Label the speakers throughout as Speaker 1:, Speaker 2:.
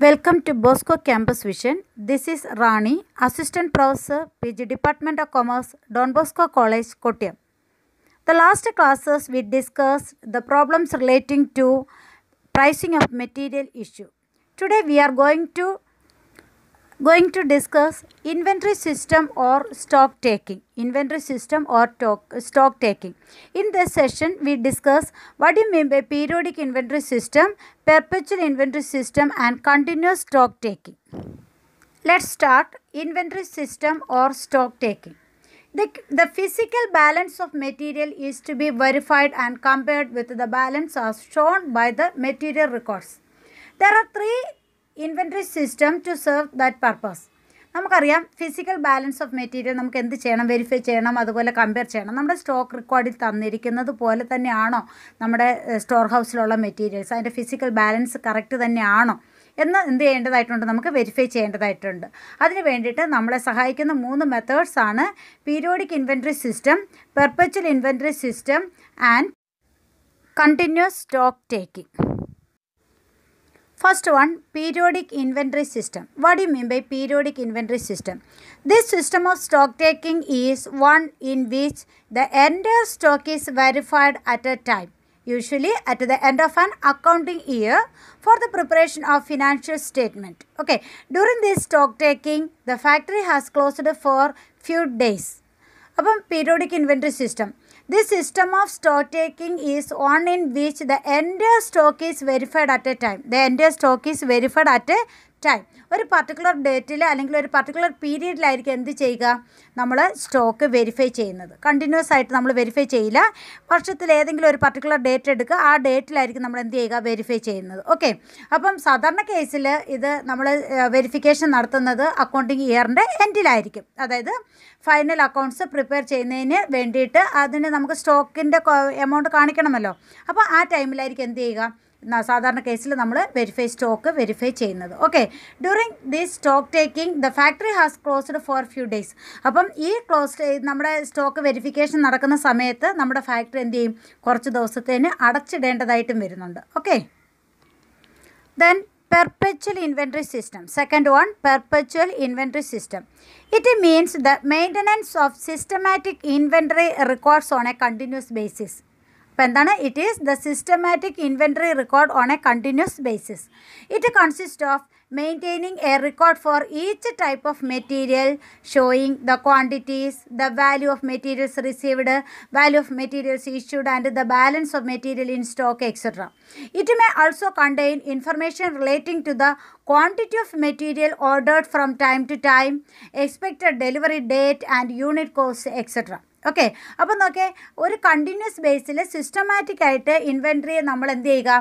Speaker 1: Welcome to Bosco Campus Vision. This is Rani, Assistant Professor, PG Department of Commerce, Don Bosco College, Kottayam. The last classes we discussed the problems relating to pricing of material issue. Today we are going to discuss inventory system or stock taking. Inventory system or stock taking. In this session, we discuss what do you mean by periodic inventory system, perpetual inventory system, and continuous stock taking. Let's start inventory system or stock taking. The physical balance of material is to be verified and compared with the balance as shown by the material records. There are three inventory system to serve that purpose. നമുക്കറിയാം physical balance of material നമുക്ക് എന്ത് ചെയ്യണം, verify ചെയ്യണം, അതുപോലെ compare ചെയ്യണം. നമ്മുടെ stock റെക്കോർഡിൽ തന്നിരിക്കുന്നത് പോലെ തന്നെയാണോ നമ്മുടെ സ്റ്റോർ ഹൗസിലുള്ള മെറ്റീരിയൽസ്, അതിൻ്റെ ഫിസിക്കൽ ബാലൻസ് കറക്റ്റ് തന്നെയാണോ എന്ന് എന്ത് ചെയ്യേണ്ടതായിട്ടുണ്ട്, നമുക്ക് വെരിഫൈ ചെയ്യേണ്ടതായിട്ടുണ്ട്. അതിന് വേണ്ടിയിട്ട് നമ്മളെ സഹായിക്കുന്ന 3 മെത്തേഡ്സ് ആണ് periodic inventory system, perpetual inventory system and continuous stock taking. First one, periodic inventory system. What do you mean by periodic inventory system? This system of stock taking is one in which the entire stock is verified at a time, usually at the end of an accounting year for the preparation of financial statement. Okay, during this stock taking, the factory has closed for few days. Upon periodic inventory system, this system of stock taking is one in which the entire stock is verified at a time. The entire stock is verified at a time. ഒരു particular ഡേറ്റിൽ അല്ലെങ്കിൽ ഒരു particular പീരീഡിലായിരിക്കും എന്ത് ചെയ്യുക, നമ്മൾ stock verify ചെയ്യുന്നത്. Continuous ആയിട്ട് നമ്മൾ verify ചെയ്യില്ല. വർഷത്തിൽ ഏതെങ്കിലും ഒരു പർട്ടിക്കുലർ ഡേറ്റ് എടുക്കുക, ആ ഡേറ്റിലായിരിക്കും നമ്മൾ എന്ത് ചെയ്യുക, വെരിഫൈ ചെയ്യുന്നത്. ഓക്കെ, അപ്പം സാധാരണ കേസിൽ ഇത് നമ്മൾ വെരിഫിക്കേഷൻ നടത്തുന്നത് അക്കൗണ്ടിങ് ഇയറിൻ്റെ എൻഡിലായിരിക്കും. അതായത് ഫൈനൽ അക്കൗണ്ട്സ് പ്രിപ്പയർ ചെയ്യുന്നതിന് വേണ്ടിയിട്ട് അതിന് നമുക്ക് സ്റ്റോക്കിൻ്റെ എമൗണ്ട് കാണിക്കണമല്ലോ. അപ്പോൾ ആ ടൈമിലായിരിക്കും എന്ത് ചെയ്യുക, സാധാരണ കേസിൽ നമ്മൾ സ്റ്റോക്ക് വെരിഫൈ ചെയ്യുന്നത്. Okay, during this stock taking the factory has closed for few days. അപ്പം ഈ നമ്മുടെ സ്റ്റോക്ക് വെരിഫിക്കേഷൻ നടക്കുന്ന സമയത്ത് നമ്മുടെ ഫാക്ടറി എന്ത് ചെയ്യും, കുറച്ച് ദിവസത്തേന് അടച്ചിടേണ്ടതായിട്ടും വരുന്നുണ്ട്. Okay, then perpetual inventory system. Second one, perpetual inventory system. It means the maintenance of systematic inventory records on a continuous basis. അപ്പോൾ എന്താണ്, it is the systematic inventory record on A continuous basis. It consist of maintaining a record for each type of material, showing the quantities, the value of materials received, value of materials issued, and the balance of material in stock, etc. It may also contain information relating to the quantity of material ordered from time to time, expected delivery date, and unit cost, etc. Okay, അപ്പോൾ നോക്കേ, ഒരു continuous ബേസിൽ systematic ആയിട്ട് ഇൻവെൻട്രിയെ നമ്മൾ എന്ത് ചെയ്യുക,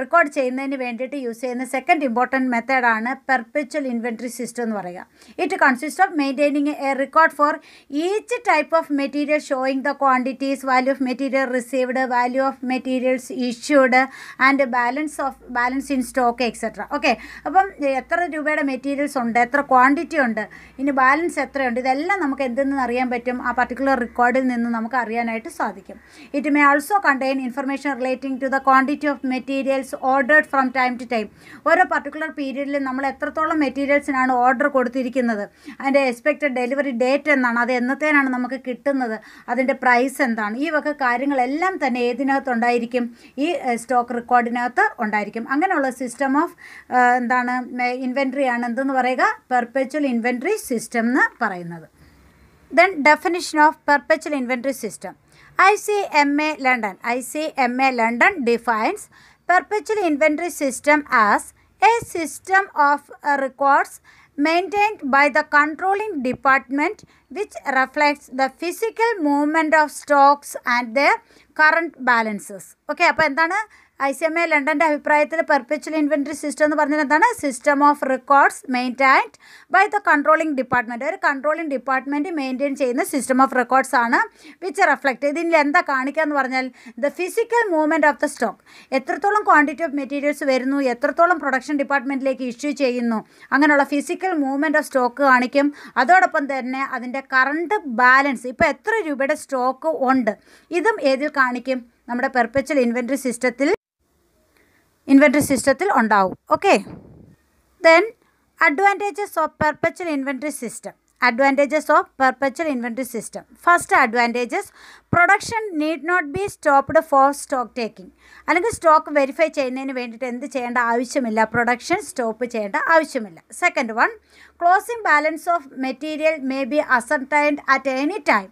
Speaker 1: record ചെയ്യുന്നതിന് വേണ്ടിയിട്ട് use ചെയ്യുന്ന സെക്കൻഡ് ഇമ്പോർട്ടൻറ്റ് മെത്തേഡാണ് പെർപെച്വൽ ഇൻവെൻട്രി സിസ്റ്റം എന്ന് പറയുക. It consist of maintaining A record for each type of material showing the quantities, value of material received, value of materials issued, and balance in stock, etcetera. Okay, അപ്പം എത്ര രൂപയുടെ materials ഉണ്ട്, എത്ര quantity ഉണ്ട്, ഇനി balance എത്രയുണ്ട്, ഇതെല്ലാം നമുക്ക് എന്തെന്ന് അറിയാൻ പറ്റും, ആ പർട്ടിക്കുലർ റെക്കോർഡിൽ നിന്ന് നമുക്ക് അറിയാനായിട്ട് സാധിക്കും. It may also contain information relating to the quantity of materials ordered from time to time. ഓരോ പർട്ടിക്കുലർ പീരീഡിൽ നമ്മൾ എത്രത്തോളം മെറ്റീരിയൽസിനാണ് ഓർഡർ കൊടുത്തിരിക്കുന്നത്, അതിൻ്റെ എക്സ്പെക്റ്റഡ് ഡെലിവറി ഡേറ്റ് എന്നാണ്, അത് എന്നത്തേനാണ് നമുക്ക് കിട്ടുന്നത്, അതിൻ്റെ പ്രൈസ് എന്താണ്, ഈ വക കാര്യങ്ങളെല്ലാം തന്നെ ഏതിനകത്ത് ഉണ്ടായിരിക്കും, ഈ സ്റ്റോക്ക് റെക്കോർഡിനകത്ത് ഉണ്ടായിരിക്കും. അങ്ങനെയുള്ള സിസ്റ്റം ഓഫ് ഇൻവെൻട്രി ആണ് എന്തെന്ന് പറയുക, പെർപെച്വൽ ഇൻവെൻട്രി സിസ്റ്റം എന്ന് പറയുന്നത്. Then definition of perpetual inventory system. ICMA London defines perpetual inventory system as a system of records maintained by the controlling department which reflects the physical movement of stocks and their current balances. Okay, അപ്പോൾ എന്താണ് ICMA ലണ്ടൻ്റെ അഭിപ്രായത്തിൽ perpetual inventory system എന്ന് പറഞ്ഞാൽ എന്താണ്, system of records maintained by the controlling department. ഒരു controlling department maintain ചെയ്യുന്ന system of records ആണ്. Which reflect, ഇതിൽ എന്താ കാണിക്കുക എന്ന് പറഞ്ഞാൽ the physical movement of the stock, എത്രത്തോളം ക്വാണ്ടിറ്റി ഓഫ് മെറ്റീരിയൽസ് വരുന്നു, എത്രത്തോളം പ്രൊഡക്ഷൻ ഡിപ്പാർട്ട്മെൻറ്റിലേക്ക് ഇഷ്യൂ ചെയ്യുന്നു, അങ്ങനെയുള്ള ഫിസിക്കൽ മൂവ്മെൻറ്റ് ഓഫ് സ്റ്റോക്ക് കാണിക്കും. അതോടൊപ്പം തന്നെ അതിൻ്റെ കറണ്ട് ബാലൻസ്, ഇപ്പോൾ എത്ര രൂപയുടെ സ്റ്റോക്ക് ഉണ്ട്, ഇതും ഏതിൽ കാണിക്കും, നമ്മുടെ പെർപെച്വൽ ഇൻവെൻട്രി സിസ്റ്റത്തിൽ ഉണ്ടാവും. Okay, Then advantages of perpetual inventory system. Advantages of perpetual inventory system. First advantages, production need not be stopped for stock taking. അല്ലെങ്കിൽ സ്റ്റോക്ക് വെരിഫൈ ചെയ്യുന്നതിന് വേണ്ടിയിട്ട് എന്ത് ചെയ്യേണ്ട ആവശ്യമില്ല, പ്രൊഡക്ഷൻ സ്റ്റോപ്പ് ചെയ്യേണ്ട ആവശ്യമില്ല. Second one, closing balance of material may be ascertained at any time.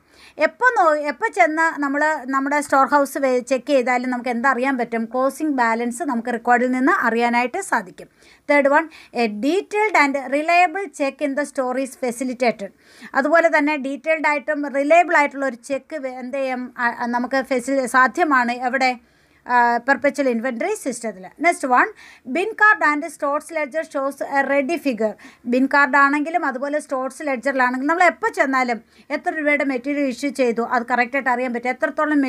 Speaker 1: എപ്പോൾ ചെന്ന് നമ്മൾ നമ്മുടെ സ്റ്റോർ ഹൗസ് ചെക്ക് ചെയ്താലും നമുക്ക് എന്തറിയാൻ പറ്റും, ക്ലോസിംഗ് ബാലൻസ് നമുക്ക് റെക്കോർഡിൽ നിന്ന് അറിയാനായിട്ട് സാധിക്കും. Third one, A detailed and reliable check in the store is facilitated. അതുപോലെ തന്നെ ഡീറ്റെയിൽഡ് ആയിട്ടും റിലയബിൾ ആയിട്ടുള്ള ഒരു ചെക്ക് എന്ത് ചെയ്യും, നമുക്ക് സാധ്യമാണ് എവിടെ, പെർപ്പച്വൽ ഇൻവെൻറ്ററി സിസ്റ്റത്തിൽ. Next one, bin card and stores ledger shows A ready figure. Bin card ആണെങ്കിലും അതുപോലെ സ്റ്റോർസ് ലെഡ്ജറിലാണെങ്കിലും നമ്മൾ എപ്പോൾ ചെന്നാലും എത്ര രൂപയുടെ മെറ്റീരിയൽ ഇഷ്യൂ ചെയ്തു അത് കറക്റ്റായിട്ട് അറിയാൻ പറ്റും. എത്രത്തോളം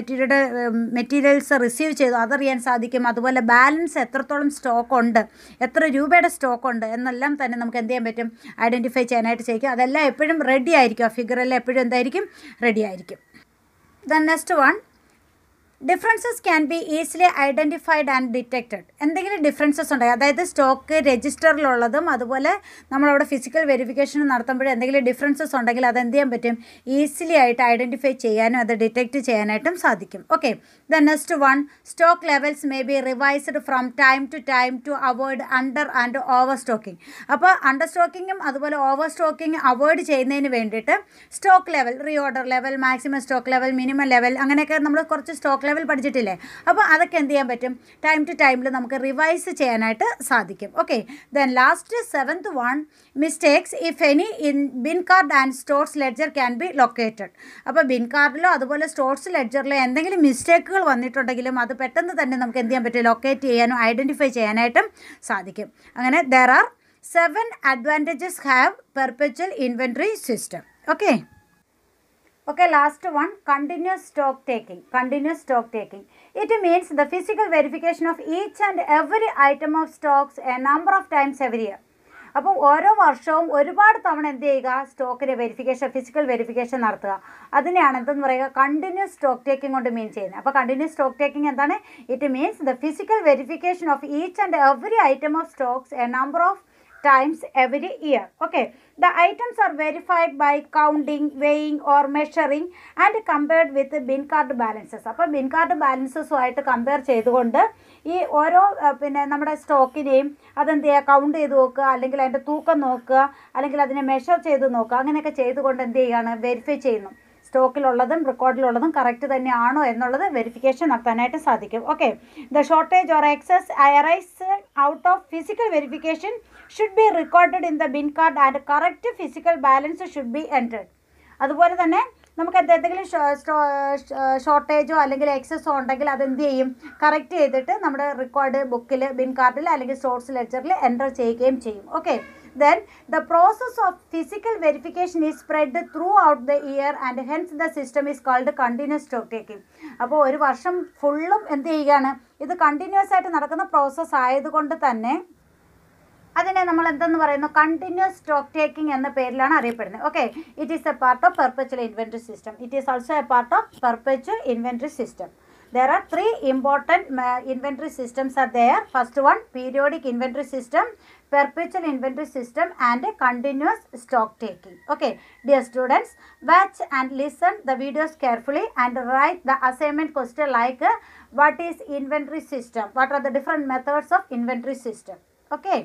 Speaker 1: മെറ്റീരിയൽസ് റിസീവ് ചെയ്തു അതറിയാൻ സാധിക്കും. അതുപോലെ ബാലൻസ് എത്രത്തോളം സ്റ്റോക്ക് ഉണ്ട്, എത്ര രൂപയുടെ സ്റ്റോക്ക് ഉണ്ട് എന്നെല്ലാം തന്നെ നമുക്ക് എന്ത് ചെയ്യാൻ പറ്റും, ഐഡൻറ്റിഫൈ ചെയ്യാനായിട്ട് സാധിക്കും. അതെല്ലാം എപ്പോഴും റെഡി ആയിരിക്കും, ആ ഫിഗറെല്ലാം എപ്പോഴും എന്തായിരിക്കും, റെഡി ആയിരിക്കും. Then next one, differences can be easily identified and detected. എന്തെങ്കിലും ഡിഫറൻസസ് ഉണ്ടായി, അതായത് സ്റ്റോക്ക് രജിസ്റ്ററിലുള്ളതും അതുപോലെ നമ്മളവിടെ ഫിസിക്കൽ വെരിഫിക്കേഷൻ നടത്തുമ്പോൾ എന്തെങ്കിലും ഡിഫറൻസസ് ഉണ്ടെങ്കിൽ അത് എന്ത് ചെയ്യാൻ പറ്റും, ഈസിലി ആയിട്ട് ഐഡൻറ്റിഫൈ ചെയ്യാനും അത് ഡിറ്റക്റ്റ് ചെയ്യാനായിട്ടും സാധിക്കും. Okay, the next one, stock levels may be revised from time to avoid under and over stocking. അപ്പോൾ അണ്ടർ സ്റ്റോക്കിങ്ങും അതുപോലെ ഓവർ സ്റ്റോക്കിങ് അവോയ്ഡ് ചെയ്യുന്നതിന് വേണ്ടിയിട്ട് stock level, reorder level, maximum stock level, minimum level, അങ്ങനെയൊക്കെ നമ്മൾ കുറച്ച് stock level പഠിച്ചിട്ടില്ലേ. അപ്പോൾ അതൊക്കെ എന്ത് ചെയ്യാൻ പറ്റും, ടൈം ടു ടൈമിൽ നമുക്ക് റിവൈസ് ചെയ്യാനായിട്ട് സാധിക്കും. Okay, then last seventh one, mistakes if any in bin card and stores ledger can be located. അപ്പോൾ ബിൻ കാർഡിലോ അതുപോലെ സ്റ്റോർസ് ലെഡ്ജറിലോ എന്തെങ്കിലും മിസ്റ്റേക്കുകൾ വന്നിട്ടുണ്ടെങ്കിലും അത് പെട്ടെന്ന് തന്നെ നമുക്ക് എന്ത് ചെയ്യാൻ പറ്റും, ലൊക്കേറ്റ് ചെയ്യാനും ഐഡൻറ്റിഫൈ ചെയ്യാനായിട്ടും സാധിക്കും. അങ്ങനെ there are 7 advantages have perpetual inventory system. Okay, last one, continuous stock taking. Continuous stock taking. It means the physical verification of each and every item of stocks a number of times every year. അപ്പോൾ ഓരോ വർഷവും ഒരുപാട് തവണ എന്ത് ചെയ്യുക, സ്റ്റോക്കിൻ്റെ verification, physical verification നടത്തുക. അതിനെയാണ് എന്തെന്ന് പറയുക, കണ്ടിന്യൂസ് സ്റ്റോക്ക് ടേക്കിംഗ് കൊണ്ട് മീൻ ചെയ്യുന്നത്. അപ്പോൾ കണ്ടിന്യൂസ് സ്റ്റോക്ക് ടേക്കിംഗ് എന്താണ്, it means the physical verification of each and every item of Stokes A number of times every year. Okay, the items are verified by counting, weighing or measuring and compared with the bin card balances. അപ്പോൾ bin card ബാലൻസസുമായിട്ട് compare ചെയ്തുകൊണ്ട് ഈ ഓരോ പിന്നെ നമ്മുടെ സ്റ്റോക്കിനെയും അതെന്ത് ചെയ്യുക, count ചെയ്ത് നോക്കുക, അല്ലെങ്കിൽ അതിൻ്റെ തൂക്കം നോക്കുക, അല്ലെങ്കിൽ അതിനെ മെഷർ ചെയ്ത് നോക്കുക. അങ്ങനെയൊക്കെ ചെയ്തുകൊണ്ട് എന്ത് ചെയ്യുകയാണ്, വെരിഫൈ ചെയ്യുന്നു. സ്റ്റോക്കിലുള്ളതും റെക്കോർഡിലുള്ളതും കറക്റ്റ് തന്നെയാണോ എന്നുള്ളത് വെരിഫിക്കേഷൻ നടത്താനായിട്ട് സാധിക്കും. Okay, the shortage or excess arise out of physical verification should be recorded in the bin card and correct physical balance should be entered. അതുപോലെ തന്നെ നമുക്ക് എന്തെങ്കിലും ഷോർട്ടേജോ അല്ലെങ്കിൽ എക്സസോ ഉണ്ടെങ്കിൽ അതെന്ത് ചെയ്യും, കറക്റ്റ് ചെയ്തിട്ട് നമ്മുടെ റെക്കോർഡ് ബുക്കിൽ, ബിൻ കാർഡിൽ അല്ലെങ്കിൽ സ്റ്റോർസ് ലെഡ്ജറിൽ എൻ്റർ ചെയ്യുകയും ചെയ്യും. Okay, then the process of physical verification is spread throughout the year and hence the system is called continuous stock taking. അപ്പോൾ ഒരു വർഷം ഫുള്ളും എന്ത് ചെയ്യുകയാണ്, ഇത് കണ്ടിന്യൂസ് ആയിട്ട് നടക്കുന്ന പ്രോസസ്സ് ആയതുകൊണ്ട് തന്നെ അതിനെ നമ്മൾ എന്തെന്ന് പറയുന്നു, കണ്ടിന്യൂസ് സ്റ്റോക്ക് ടേക്കിംഗ് എന്ന പേരിലാണ് അറിയപ്പെടുന്നത്. Okay, it is A part of perpetual inventory system. It is also A part of perpetual inventory system. There are 3 important inventory systems are there. First one, periodic inventory system, perpetual inventory system and a continuous stock taking. Okay, dear students, watch and listen the videos carefully and write the assignment question like what is inventory system, what are the different methods of inventory system. Okay.